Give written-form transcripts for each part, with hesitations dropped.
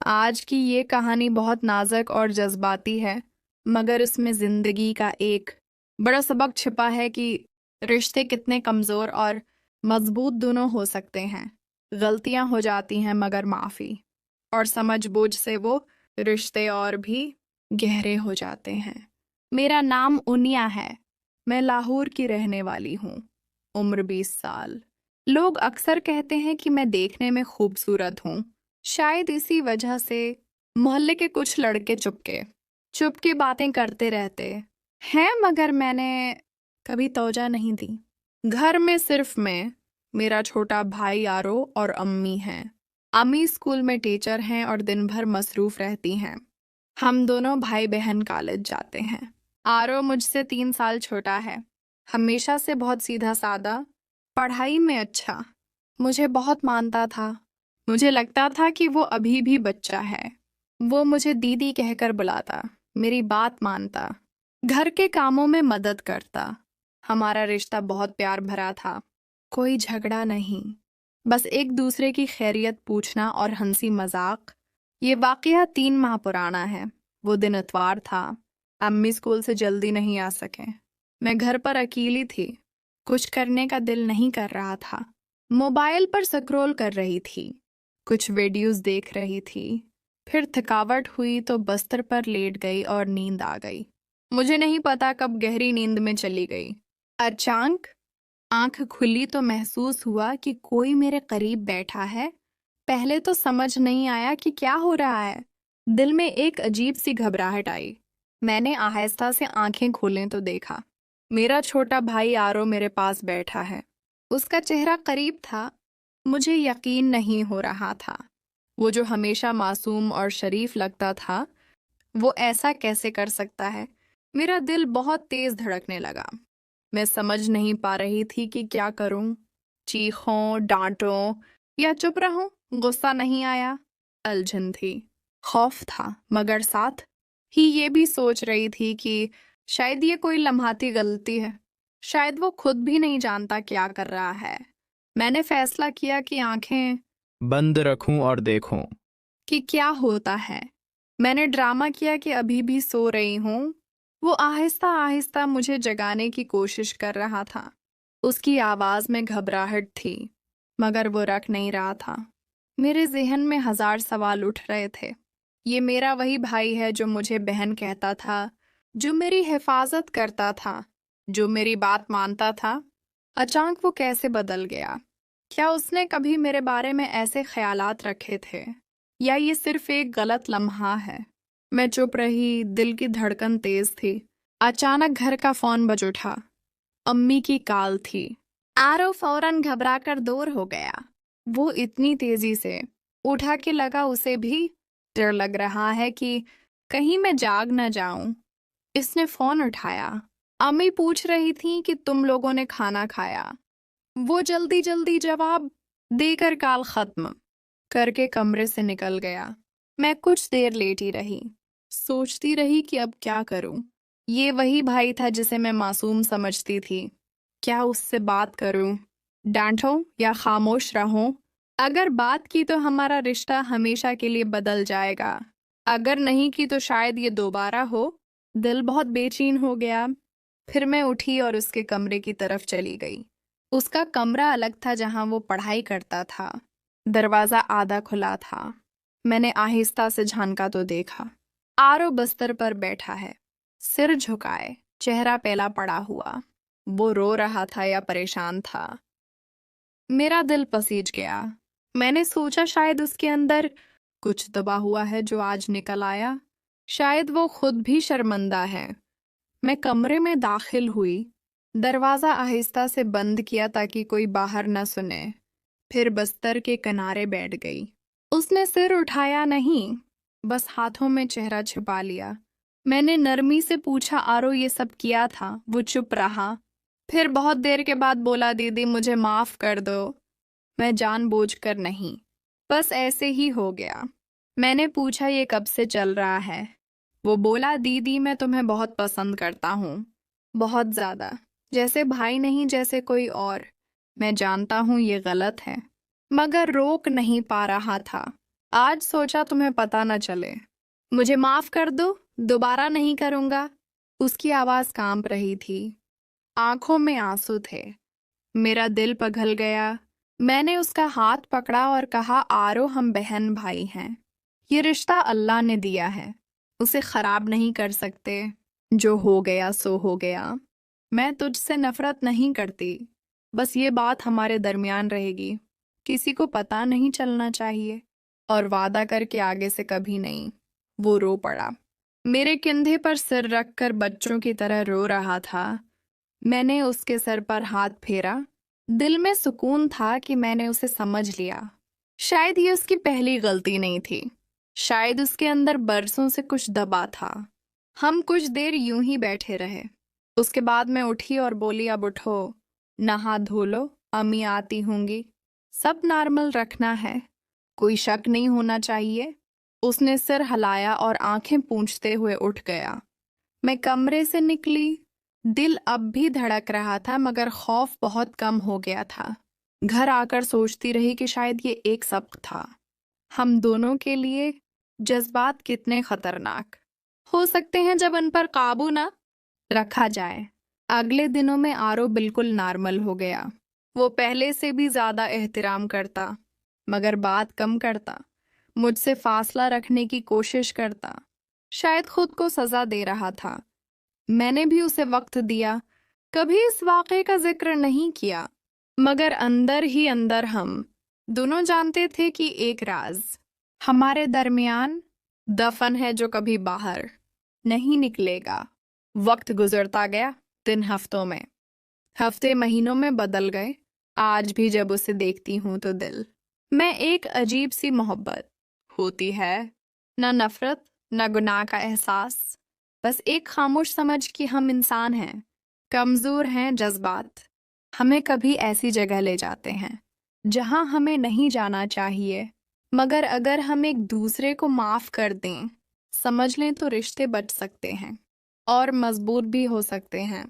आज की ये कहानी बहुत नाजुक और जज्बाती है, मगर उसमें ज़िंदगी का एक बड़ा सबक छिपा है कि रिश्ते कितने कमज़ोर और मज़बूत दोनों हो सकते हैं। गलतियां हो जाती हैं मगर माफ़ी और समझ-बूझ से वो रिश्ते और भी गहरे हो जाते हैं। मेरा नाम उनिया है। मैं लाहौर की रहने वाली हूँ। उम्र 20 साल। लोग अक्सर कहते हैं कि मैं देखने में खूबसूरत हूँ। शायद इसी वजह से मोहल्ले के कुछ लड़के चुपके बातें करते रहते हैं, मगर मैंने कभी तवज्जो नहीं दी। घर में सिर्फ मैं, मेरा छोटा भाई आरो और अम्मी हैं। अम्मी स्कूल में टीचर हैं और दिन भर मसरूफ रहती हैं। हम दोनों भाई बहन कॉलेज जाते हैं। आरो मुझसे 3 साल छोटा है। हमेशा से बहुत सीधा सादा, पढ़ाई में अच्छा। मुझे बहुत मानता था। मुझे लगता था कि वो अभी भी बच्चा है। वो मुझे दीदी कहकर बुलाता, मेरी बात मानता, घर के कामों में मदद करता। हमारा रिश्ता बहुत प्यार भरा था। कोई झगड़ा नहीं, बस एक दूसरे की खैरियत पूछना और हंसी मजाक। ये वाकया 3 माह पुराना है। वो दिन इतवार था। अम्मी स्कूल से जल्दी नहीं आ सके। मैं घर पर अकेली थी। कुछ करने का दिल नहीं कर रहा था। मोबाइल पर स्क्रॉल कर रही थी, कुछ वीडियोस देख रही थी। फिर थकावट हुई तो बिस्तर पर लेट गई और नींद आ गई। मुझे नहीं पता कब गहरी नींद में चली गई। अचानक आंख खुली तो महसूस हुआ कि कोई मेरे करीब बैठा है। पहले तो समझ नहीं आया कि क्या हो रहा है। दिल में एक अजीब सी घबराहट आई। मैंने आहिस्ता से आंखें खोलें तो देखा मेरा छोटा भाई आरो मेरे पास बैठा है। उसका चेहरा करीब था। मुझे यकीन नहीं हो रहा था। वो जो हमेशा मासूम और शरीफ लगता था, वो ऐसा कैसे कर सकता है। मेरा दिल बहुत तेज धड़कने लगा। मैं समझ नहीं पा रही थी कि क्या करूं। चीखों, डांटूं या चुप रहूं। गुस्सा नहीं आया, उलझन थी। खौफ था, मगर साथ ही ये भी सोच रही थी कि शायद ये कोई लम्हाती गलती है। शायद वो खुद भी नहीं जानता क्या कर रहा है। मैंने फैसला किया कि आंखें बंद रखूं और देखूं। कि क्या होता है। मैंने ड्रामा किया कि अभी भी सो रही हूँ। वो आहिस्ता आहिस्ता मुझे जगाने की कोशिश कर रहा था। उसकी आवाज में घबराहट थी, मगर वो रख नहीं रहा था। मेरे जहन में 1000 सवाल उठ रहे थे। ये मेरा वही भाई है जो मुझे बहन कहता था, जो मेरी हिफाजत करता था, जो मेरी बात मानता था। अचानक वो कैसे बदल गया? क्या उसने कभी मेरे बारे में ऐसे ख्यालात रखे थे, या ये सिर्फ एक गलत लम्हा है? मैं चुप रही, दिल की धड़कन तेज थी। अचानक घर का फोन बज उठा। अम्मी की कॉल थी। आरो फौरन घबराकर दूर हो गया। वो इतनी तेजी से उठा कि लगा उसे भी डर लग रहा है कि कहीं मैं जाग न जाऊं। इसने फोन उठाया। अम्मी पूछ रही थी कि तुम लोगों ने खाना खाया। वो जल्दी जल्दी जवाब देकर कॉल खत्म करके कमरे से निकल गया। मैं कुछ देर लेटी रही, सोचती रही कि अब क्या करूं। ये वही भाई था जिसे मैं मासूम समझती थी। क्या उससे बात करूं, डांटूं या खामोश रहूं? अगर बात की तो हमारा रिश्ता हमेशा के लिए बदल जाएगा। अगर नहीं की तो शायद ये दोबारा हो। दिल बहुत बेचैन हो गया। फिर मैं उठी और उसके कमरे की तरफ चली गई। उसका कमरा अलग था जहां वो पढ़ाई करता था। दरवाजा आधा खुला था। मैंने आहिस्ता से झांका तो देखा आरो बिस्तर पर बैठा है, सिर झुकाए, चेहरा पहला पड़ा हुआ। वो रो रहा था या परेशान था। मेरा दिल पसीज गया। मैंने सोचा शायद उसके अंदर कुछ दबा हुआ है जो आज निकल आया। शायद वो खुद भी शर्मिंदा है। मैं कमरे में दाखिल हुई, दरवाजा आहिस्ता से बंद किया ताकि कोई बाहर न सुने। फिर बिस्तर के किनारे बैठ गई। उसने सिर उठाया नहीं, बस हाथों में चेहरा छिपा लिया। मैंने नरमी से पूछा, आरो ये सब किया था? वो चुप रहा। फिर बहुत देर के बाद बोला, दीदी मुझे माफ कर दो। मैं जानबूझकर नहीं, बस ऐसे ही हो गया। मैंने पूछा, ये कब से चल रहा है? वो बोला, दीदी मैं तुम्हें बहुत पसंद करता हूँ, बहुत ज्यादा, जैसे भाई नहीं, जैसे कोई और। मैं जानता हूँ ये गलत है, मगर रोक नहीं पा रहा था। आज सोचा तुम्हें पता न चले। मुझे माफ कर दो, दोबारा नहीं करूंगा। उसकी आवाज कांप रही थी, आंखों में आंसू थे। मेरा दिल पिघल गया। मैंने उसका हाथ पकड़ा और कहा, आरो, हम बहन भाई हैं। ये रिश्ता अल्लाह ने दिया है, उसे खराब नहीं कर सकते। जो हो गया सो हो गया। मैं तुझसे नफरत नहीं करती, बस ये बात हमारे दरमियान रहेगी। किसी को पता नहीं चलना चाहिए, और वादा करके आगे से कभी नहीं। वो रो पड़ा, मेरे कंधे पर सिर रखकर बच्चों की तरह रो रहा था। मैंने उसके सर पर हाथ फेरा। दिल में सुकून था कि मैंने उसे समझ लिया। शायद ये उसकी पहली गलती नहीं थी, शायद उसके अंदर बरसों से कुछ दबा था। हम कुछ देर यूं ही बैठे रहे। उसके बाद मैं उठी और बोली, अब उठो, नहा धो लो, अम्मी आती होंगी। सब नॉर्मल रखना है, कोई शक नहीं होना चाहिए। उसने सिर हिलाया और आंखें पूंछते हुए उठ गया। मैं कमरे से निकली। दिल अब भी धड़क रहा था, मगर खौफ बहुत कम हो गया था। घर आकर सोचती रही कि शायद ये एक सबक था, हम दोनों के लिए। जज्बात कितने खतरनाक हो सकते हैं जब उन पर काबू ना रखा जाए। अगले दिनों में आरो बिल्कुल नॉर्मल हो गया। वो पहले से भी ज्यादा एहतराम करता, मगर बात कम करता, मुझसे फासला रखने की कोशिश करता। शायद खुद को सजा दे रहा था। मैंने भी उसे वक्त दिया, कभी इस वाक़े का जिक्र नहीं किया, मगर अंदर ही अंदर हम दोनों जानते थे कि एक राज हमारे दरमियान दफन है जो कभी बाहर नहीं निकलेगा। वक्त गुजरता गया, दिन हफ्तों में, हफ्ते महीनों में बदल गए। आज भी जब उसे देखती हूँ तो दिल में एक अजीब सी मोहब्बत होती है, न नफरत न गुनाह का एहसास, बस एक खामोश समझ कि हम इंसान हैं, कमजोर हैं। जज्बात हमें कभी ऐसी जगह ले जाते हैं जहां हमें नहीं जाना चाहिए, मगर अगर हम एक दूसरे को माफ कर दें, समझ लें, तो रिश्ते बच सकते हैं और मजबूत भी हो सकते हैं।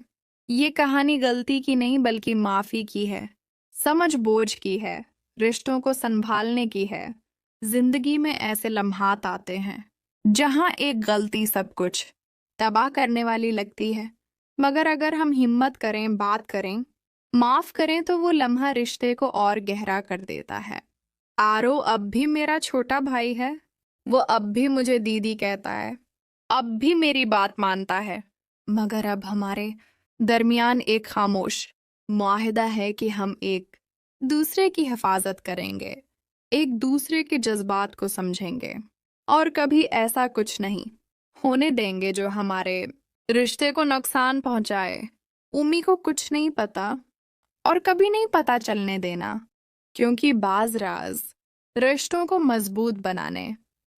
ये कहानी गलती की नहीं बल्कि माफी की है, समझ बोझ की है, रिश्तों को संभालने की है। जिंदगी में ऐसे लम्हात आते हैं जहां एक गलती सब कुछ तबाह करने वाली लगती है, मगर अगर हम हिम्मत करें, बात करें, माफ करें, तो वो लम्हा रिश्ते को और गहरा कर देता है। आरो अब भी मेरा छोटा भाई है। वो अब भी मुझे दीदी कहता है, अब भी मेरी बात मानता है, मगर अब हमारे दरमियान एक खामोश मुआहिदा है कि हम एक दूसरे की हिफाजत करेंगे, एक दूसरे के जज्बात को समझेंगे, और कभी ऐसा कुछ नहीं होने देंगे जो हमारे रिश्ते को नुकसान पहुंचाए। उम्मी को कुछ नहीं पता और कभी नहीं पता चलने देना, क्योंकि बाज राज रिश्तों को मजबूत बनाने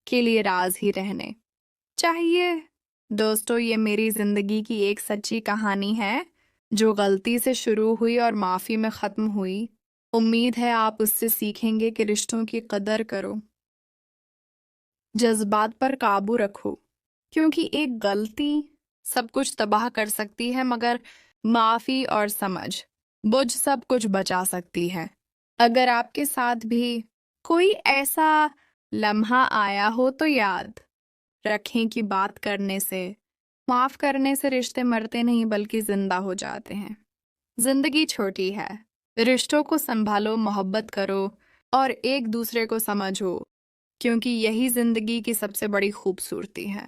के लिए राज ही रहने चाहिए। दोस्तों, ये मेरी जिंदगी की एक सच्ची कहानी है जो गलती से शुरू हुई और माफी में खत्म हुई। उम्मीद है आप उससे सीखेंगे कि रिश्तों की कदर करो, जज्बात पर काबू रखो, क्योंकि एक गलती सब कुछ तबाह कर सकती है, मगर माफी और समझ बुझ सब कुछ बचा सकती है। अगर आपके साथ भी कोई ऐसा लम्हा आया हो तो याद रखें कि बात करने से, माफ करने से रिश्ते मरते नहीं बल्कि जिंदा हो जाते हैं। जिंदगी छोटी है, रिश्तों को संभालो, मोहब्बत करो और एक दूसरे को समझो, क्योंकि यही जिंदगी की सबसे बड़ी खूबसूरती है।